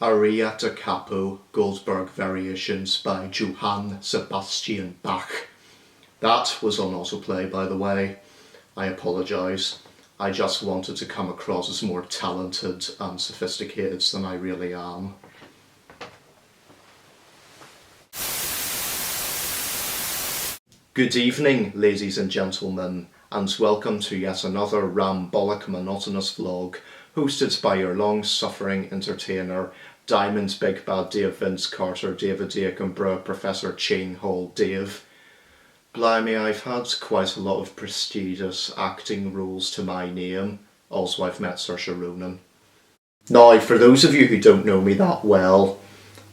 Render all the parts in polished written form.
Aria da Capo Goldberg Variations by Johann Sebastian Bach. That was on autoplay, by the way. I apologise. I just wanted to come across as more talented and sophisticated than I really am. Good evening, ladies and gentlemen, and welcome to yet another rambolic, monotonous vlog hosted by your long-suffering entertainer, Diamond Big Bad Dave Vince Carter, David Aiken, Professor Chain Hall Dave. Blimey, I've had quite a lot of prestigious acting roles to my name. Also, I've met Saoirse Ronan. Now, for those of you who don't know me that well,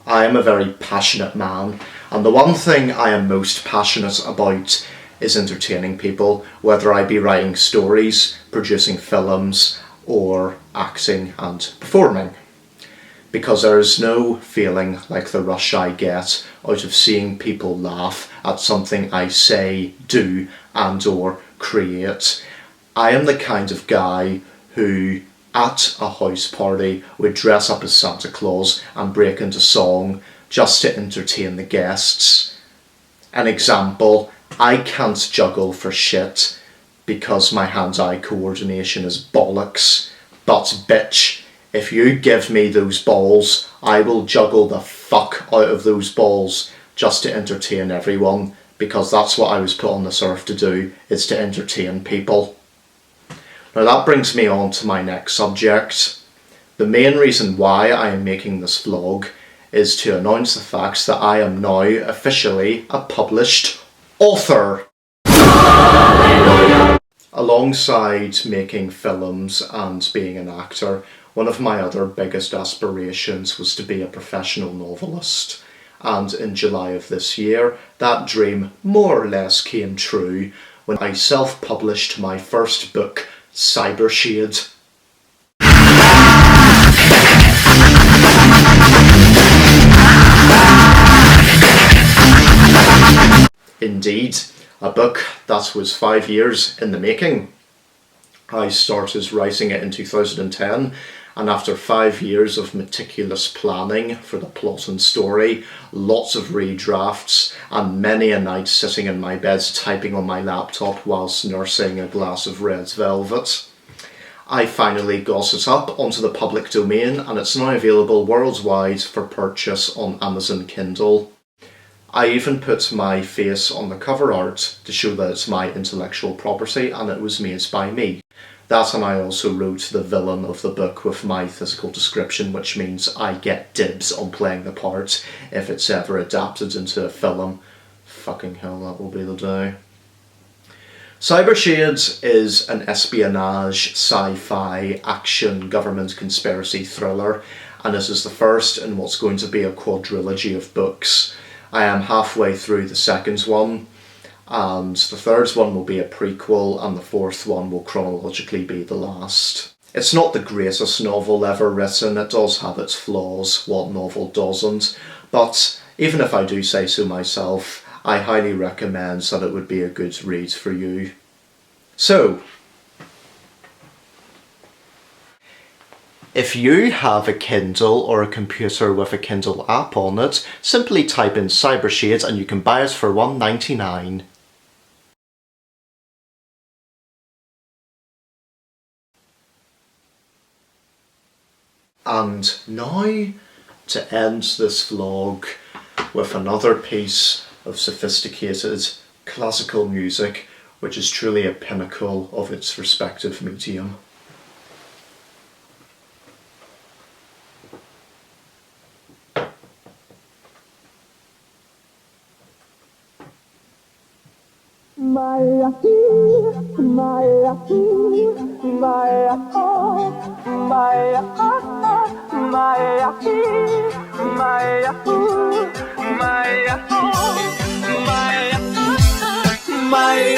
I am a very passionate man, and the one thing I am most passionate about is entertaining people, whether I be writing stories, producing films, or acting and performing. Because there is no feeling like the rush I get out of seeing people laugh at something I say, do, and or create. I am the kind of guy who, at a house party, would dress up as Santa Claus and break into song just to entertain the guests. An example, I can't juggle for shit because my hand-eye coordination is bollocks, but bitch, if you give me those balls, I will juggle the fuck out of those balls just to entertain everyone, because that's what I was put on this earth to do, is to entertain people. Now that brings me on to my next subject. The main reason why I am making this vlog is to announce the fact that I am now officially a published author. Alongside making films and being an actor, one of my other biggest aspirations was to be a professional novelist. And in July of this year, that dream more or less came true when I self-published my first book, Cybershade. Indeed, a book that was 5 years in the making. I started writing it in 2010, and after 5 years of meticulous planning for the plot and story, lots of redrafts, and many a night sitting in my bed typing on my laptop whilst nursing a glass of red velvet, I finally got it up onto the public domain, and it's now available worldwide for purchase on Amazon Kindle. I even put my face on the cover art to show that it's my intellectual property and it was made by me. That, and I also wrote the villain of the book with my physical description, which means I get dibs on playing the part if it's ever adapted into a film. Fucking hell, that will be the day. Cybershades is an espionage, sci-fi, action, government conspiracy thriller, and this is the first in what's going to be a quadrilogy of books. I am halfway through the second one, and the third one will be a prequel, and the fourth one will chronologically be the last. It's not the greatest novel ever written, it does have its flaws, what novel doesn't, but even if I do say so myself, I highly recommend that it would be a good read for you. So, if you have a Kindle or a computer with a Kindle app on it, simply type in Cybershades and you can buy it for $1.99. And now, to end this vlog with another piece of sophisticated classical music, which is truly a pinnacle of its respective medium. My